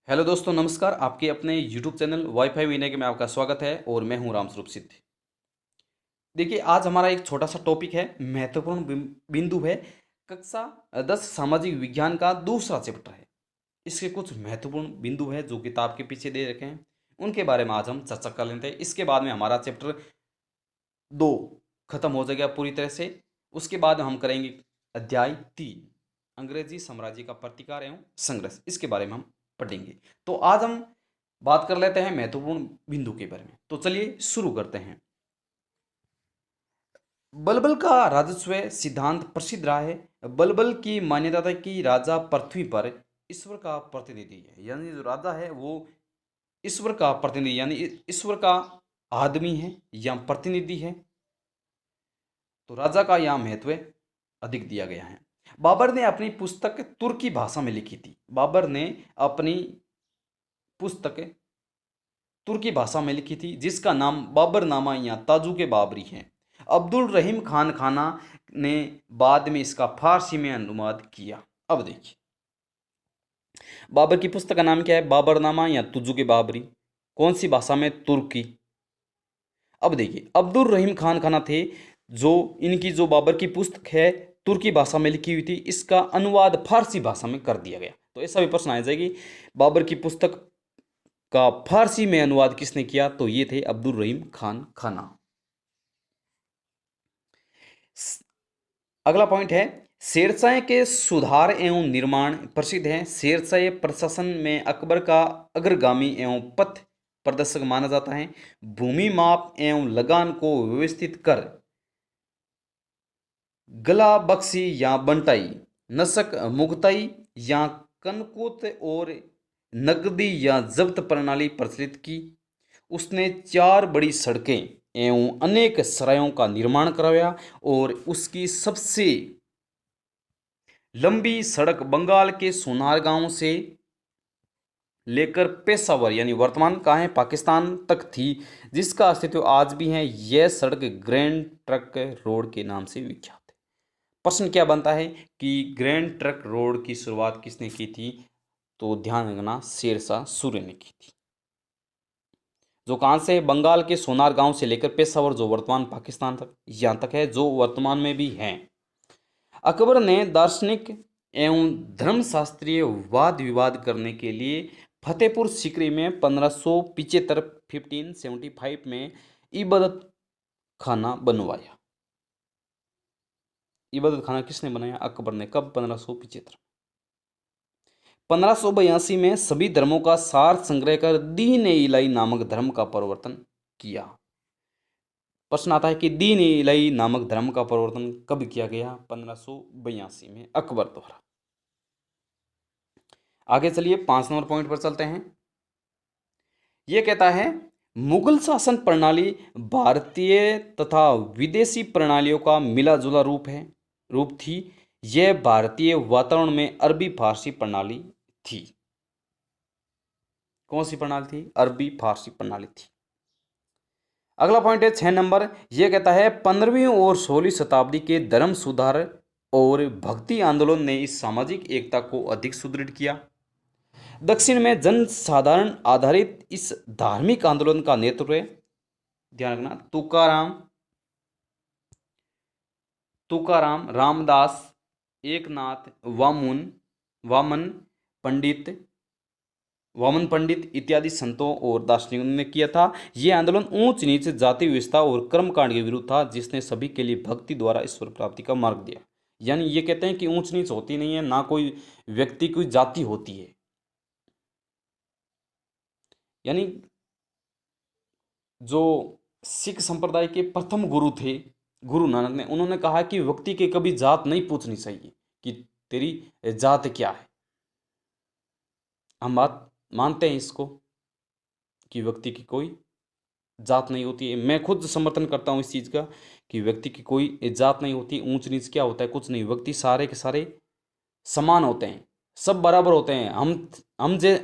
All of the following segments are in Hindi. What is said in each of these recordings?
हेलो दोस्तों, नमस्कार। आपके अपने यूट्यूब चैनल वाईफाई विनय में आपका स्वागत है और मैं हूं रामस्वरूप सिद्ध। देखिए, आज हमारा एक छोटा सा टॉपिक है, महत्वपूर्ण बिंदु है। कक्षा 10 सामाजिक विज्ञान का दूसरा चैप्टर है। इसके कुछ महत्वपूर्ण बिंदु है जो किताब के पीछे दे रखे हैं, उनके बारे में आज हम चर्चा कर लेते हैं। इसके बाद में हमारा चैप्टर 2 खत्म हो जाएगा पूरी तरह से। उसके बाद हम करेंगे अध्याय 3, अंग्रेजी साम्राज्य का प्रतिकार एवं संघर्ष। इसके बारे में हम पढ़ेंगे। तो आज हम बात कर लेते हैं महत्वपूर्ण बिंदु के बारे में। तो चलिए शुरू करते हैं। बलबल का राजस्व सिद्धांत प्रसिद्ध रहा है। बलबल की मान्यता था कि राजा पृथ्वी पर ईश्वर का प्रतिनिधि है, यानी जो राजा है वो ईश्वर का प्रतिनिधि यानी ईश्वर का आदमी है या प्रतिनिधि है। तो राजा का यहाँ महत्व अधिक दिया गया है। बाबर ने अपनी पुस्तक तुर्की भाषा में लिखी थी। बाबर ने अपनी पुस्तक तुर्की भाषा में लिखी थी जिसका नाम बाबरनामा या ताजुक बाबरी है। अब्दुल रहीम खान खाना ने बाद में इसका फारसी में अनुवाद किया। अब देखिए, बाबर की पुस्तक का नाम क्या है? बाबरनामा या तुजुक बाबरी। कौन सी भाषा में? तुर्की। अब देखिए, अब्दुल रहीम खान खाना थे जो इनकी जो बाबर की पुस्तक है तुर्की भाषा में लिखी हुई थी, इसका अनुवाद फारसी भाषा में कर दिया गया। तो ऐसा भी प्रश्न आ जाएगी, बाबर की पुस्तक का फारसी में अनुवाद किसने किया? तो ये थे अब्दुल रहीम खान खाना। अगला पॉइंट है, शेरशाह के सुधार एवं निर्माण प्रसिद्ध है। शेरशाह प्रशासन में अकबर का अग्रगामी एवं पथ प्रदर्शक माना जाता है। भूमि माप एवं लगान को व्यवस्थित कर गला बख्शी या बंटाई, नसक मुगताई या कनकुत और नकदी या जब्त प्रणाली प्रचलित की। उसने 4 बड़ी सड़कें एवं अनेक सरायों का निर्माण करवाया और उसकी सबसे लंबी सड़क बंगाल के सोनारगांव से लेकर पेशावर यानी वर्तमान कहाँ है, पाकिस्तान तक थी, जिसका अस्तित्व आज भी है। यह सड़क ग्रैंड ट्रक रोड के नाम से विख्यात है। प्रश्न क्या बनता है कि ग्रैंड ट्रक रोड की शुरुआत किसने की थी? तो ध्यान रखना, शेरशाह सूर्य ने की थी। जो कहाँ से? बंगाल के सोनार गांव से लेकर पेशावर, जो वर्तमान पाकिस्तान तक, यहाँ तक है, जो वर्तमान में भी है। अकबर ने दार्शनिक एवं धर्मशास्त्रीय वाद विवाद करने के लिए फतेहपुर सीकरी में 1575 में इबादत खाना बनवाया। इबादत खाना किसने बनाया? अकबर ने। कब? 1575। 1582 में सभी धर्मों का सार संग्रह कर दीन ए इलाही नामक धर्म का परिवर्तन किया। प्रश्न आता है कि दीन ए इलाही नामक धर्म का परिवर्तन कब किया गया? 1582 में अकबर द्वारा। आगे चलिए 5 नंबर पॉइंट पर चलते हैं। यह कहता है, मुगल शासन प्रणाली भारतीय तथा विदेशी प्रणालियों का मिला जुला रूप थी। यह भारतीय वातावरण में अरबी फारसी प्रणाली थी। कौन सी प्रणाली थी? अरबी फारसी प्रणाली थी। अगला पॉइंट है 6 नंबर। यह कहता है, 15वीं और 16वीं शताब्दी के धर्म सुधार और भक्ति आंदोलन ने इस सामाजिक एकता को अधिक सुदृढ़ किया। दक्षिण में जन साधारण आधारित इस धार्मिक आंदोलन का नेतृत्व, ध्यान रखना, तुकाराम, रामदास, एकनाथ, वामन पंडित वामन पंडित इत्यादि संतों और दार्शनिकों ने किया था। यह आंदोलन ऊंच नीच, जाति व्यवस्था और कर्मकांड के विरुद्ध था, जिसने सभी के लिए भक्ति द्वारा ईश्वर प्राप्ति का मार्ग दिया। यानी ये कहते हैं कि ऊंच नीच होती नहीं है, ना कोई व्यक्ति कोई जाति होती है। यानी जो सिख संप्रदाय के प्रथम गुरु थे गुरु नानक ने, उन्होंने कहा कि व्यक्ति की कभी जात नहीं पूछनी चाहिए कि तेरी जात क्या है। हम बात मानते हैं इसको कि व्यक्ति की कोई जात नहीं होती है। मैं खुद समर्थन करता हूँ इस चीज़ का कि व्यक्ति की कोई जात नहीं होती। ऊंच नीच क्या होता है? कुछ नहीं। व्यक्ति सारे के सारे समान होते हैं, सब बराबर होते हैं।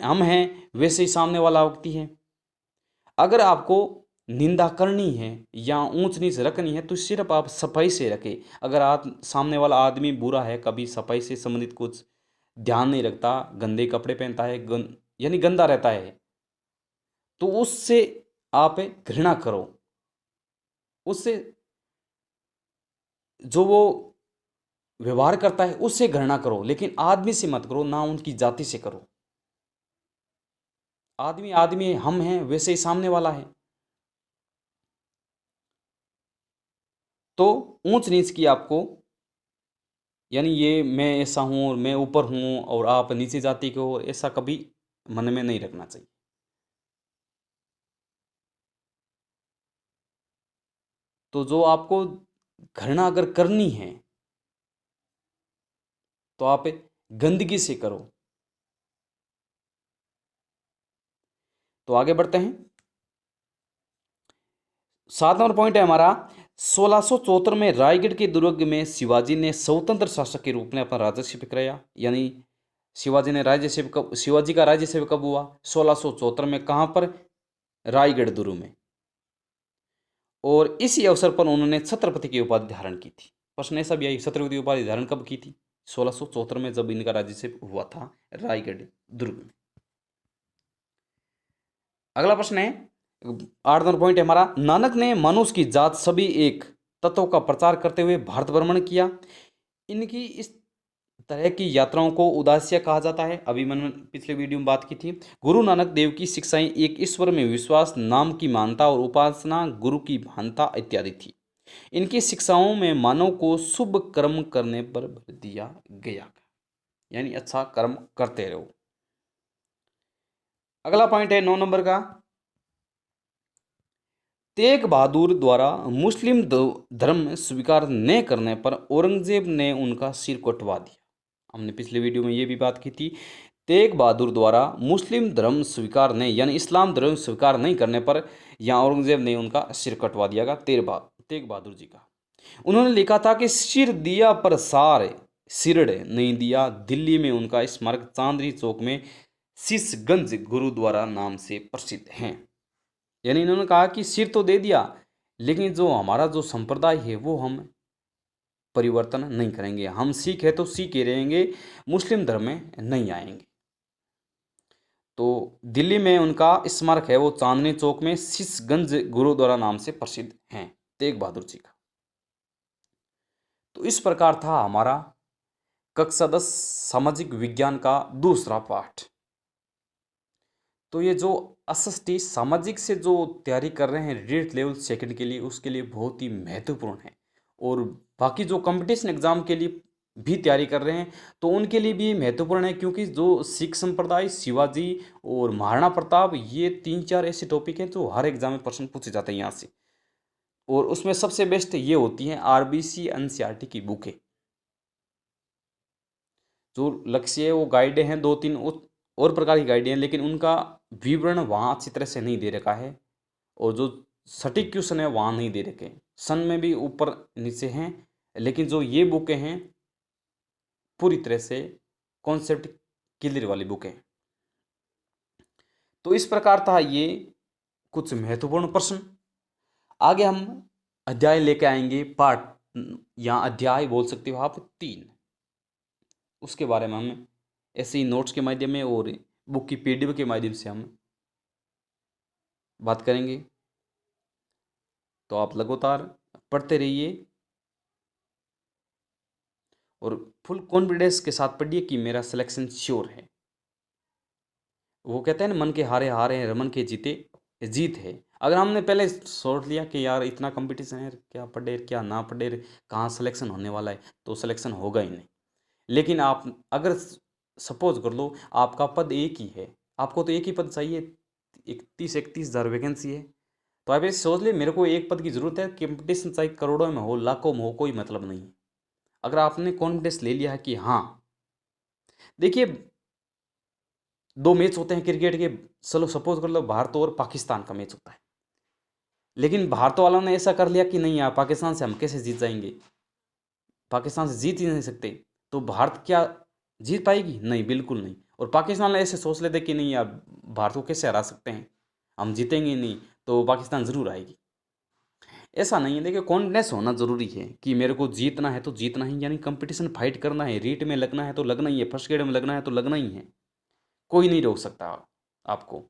हम हैं वैसे ही सामने वाला व्यक्ति है। अगर आपको निंदा करनी है या ऊंच नीच रखनी है तो सिर्फ आप सफाई से रखें। अगर आप सामने वाला आदमी बुरा है, कभी सफाई से संबंधित कुछ ध्यान नहीं रखता, गंदे कपड़े पहनता है, यानी गंदा रहता है, तो उससे आप घृणा करो, उससे जो वो व्यवहार करता है उससे घृणा करो, लेकिन आदमी से मत करो, ना उनकी जाति से करो। आदमी आदमी है, हम हैं, वैसे ही सामने वाला है। तो ऊंच नीच की आपको, यानी ये मैं ऐसा हूं और मैं ऊपर हूं और आप नीचे जाति के हो, ऐसा कभी मन में नहीं रखना चाहिए। तो जो आपको घृणा अगर करनी है तो आप गंदगी से करो। तो आगे बढ़ते हैं। 7 नंबर पॉइंट है हमारा, 1674 में रायगढ़ के दुर्ग में शिवाजी ने स्वतंत्र शासक के रूप में अपना राज्यभिषेक कराया। यानी शिवाजी ने राज्यभिषेक कब, शिवाजी का राज्यभिषेक कब हुआ? 1674 में। कहाँ पर? रायगढ़ दुर्ग में। और इसी अवसर पर उन्होंने छत्रपति की उपाधि धारण की थी। प्रश्न ऐसा भी आई, छत्रपति की उपाधि धारण कब की थी? 1674 में, जब इनका राज्यभिषेक हुआ था रायगढ़ दुर्ग में। अगला प्रश्न है, 8 नंबर पॉइंट है हमारा, नानक ने मनुष्य की जात सभी एक तत्व का प्रचार करते हुए भारत भ्रमण किया। इनकी इस तरह की यात्राओं को उदासिया कहा जाता है। अभी मैंने पिछले वीडियो में बात की थी। गुरु नानक देव की शिक्षाएं एक ईश्वर में विश्वास, नाम की मानता और उपासना, गुरु की महानता इत्यादि थी। इनकी शिक्षाओं में मानव को शुभ कर्म करने पर बल दिया गया, यानी अच्छा कर्म करते रहो। अगला पॉइंट है 9 नंबर का, तेग बहादुर द्वारा मुस्लिम धर्म स्वीकार न करने पर औरंगजेब ने उनका सिर कटवा दिया। हमने पिछले वीडियो में ये भी बात की थी। तेग बहादुर द्वारा मुस्लिम धर्म स्वीकार नहीं, यानी इस्लाम धर्म स्वीकार नहीं करने पर यहाँ औरंगजेब ने उनका सिर कटवा दिया गया, तेग बहादुर जी का। उन्होंने लिखा था कि सिर दिया पर सार सिरड़ नहीं दिया। दिल्ली में उनका स्मारक चांदनी चौक में शीशगंज गुरुद्वारा नाम से प्रसिद्ध है। यानी इन्होंने कहा कि सिर तो दे दिया, लेकिन जो हमारा जो संप्रदाय है वो हम परिवर्तन नहीं करेंगे। हम सिख है तो सिख ही रहेंगे, मुस्लिम धर्म में नहीं आएंगे। तो दिल्ली में उनका स्मारक है, वो चांदनी चौक में शीशगंज गुरुद्वारा नाम से प्रसिद्ध हैं, तेग बहादुर जी का। तो इस प्रकार था हमारा कक्षा 10 सामाजिक विज्ञान का दूसरा पाठ। तो ये जो एसएसटी सामाजिक से जो तैयारी कर रहे हैं रीट लेवल सेकंड के लिए, उसके लिए बहुत ही महत्वपूर्ण है। और बाकी जो कंपटीशन एग्जाम के लिए भी तैयारी कर रहे हैं तो उनके लिए भी महत्वपूर्ण है, क्योंकि जो सिख संप्रदाय, शिवाजी और महाराणा प्रताप, ये 3-4 ऐसे टॉपिक हैं जो हर एग्जाम में प्रश्न पूछे जाते हैं यहाँ से। और उसमें सबसे बेस्ट ये होती हैं आरबीसी एनसीईआरटी की बुकें। जो लक्ष्य है वो गाइडें हैं, 2-3 और प्रकार की गाइडें हैं, लेकिन उनका विवरण वहाँ अच्छी तरह से नहीं दे रखा है। और जो सटीक क्वेश्चन है वहाँ नहीं दे रखे, सन में भी ऊपर नीचे हैं। लेकिन जो ये बुकें हैं पूरी तरह से कॉन्सेप्ट क्लियर वाली बुकें। तो इस प्रकार था ये कुछ महत्वपूर्ण प्रश्न। आगे हम अध्याय लेके आएंगे, पार्ट या अध्याय बोल सकते हो आप, 3। उसके बारे में हम ऐसे ही नोट्स के माध्यम में और बुक की पीडीएफ के माध्यम से हम बात करेंगे। तो आप लगातार पढ़ते रहिए और फुल कॉन्फिडेंस के साथ पढ़िए कि मेरा सिलेक्शन श्योर है। वो कहते हैं ना, मन के हारे हारे रमन के जीते जीत है। अगर हमने पहले सोच लिया कि यार इतना कंपटीशन है, क्या पढ़े क्या ना पढ़े, कहाँ सिलेक्शन होने वाला है, तो सिलेक्शन होगा ही नहीं। लेकिन आप अगर सपोज कर लो आपका पद एक ही है, आपको तो एक ही पद चाहिए, 31-31 हज़ार वैकेंसी है, तो आप ऐसे सोच ले मेरे को एक पद की ज़रूरत है, कंपटीशन चाहे करोड़ों में हो, लाखों में हो, कोई मतलब नहीं है। अगर आपने कॉन्फिडेंस ले लिया है कि हाँ, देखिए 2 मैच होते हैं क्रिकेट के, चलो सपोज कर लो भारत और पाकिस्तान का मैच होता है, लेकिन भारत वालों ने ऐसा कर लिया कि नहीं यार पाकिस्तान से हम कैसे जीत जाएंगे, पाकिस्तान से जीत ही नहीं सकते, तो भारत क्या जीत पाएगी? नहीं, बिल्कुल नहीं। और पाकिस्तान ऐसे सोच लेते कि नहीं यार भारत को कैसे हरा सकते हैं, हम जीतेंगे ही नहीं, तो पाकिस्तान ज़रूर आएगी। ऐसा नहीं है। देखिए कॉन्फिडेंस होना ज़रूरी है कि मेरे को जीतना है तो जीतना ही, यानी कंपटीशन फाइट करना है, रीट में लगना है तो लगना ही है, फर्स्ट ग्रेड में लगना है तो लगना ही है, कोई नहीं रोक सकता। आपको।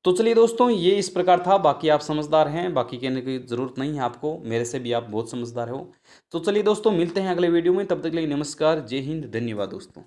तो चलिए दोस्तों, ये इस प्रकार था। बाकी आप समझदार हैं, बाकी कहने की ज़रूरत नहीं है आपको, मेरे से भी आप बहुत समझदार हो। तो चलिए दोस्तों, मिलते हैं अगले वीडियो में, तब तक के लिए नमस्कार, जय हिंद, धन्यवाद दोस्तों।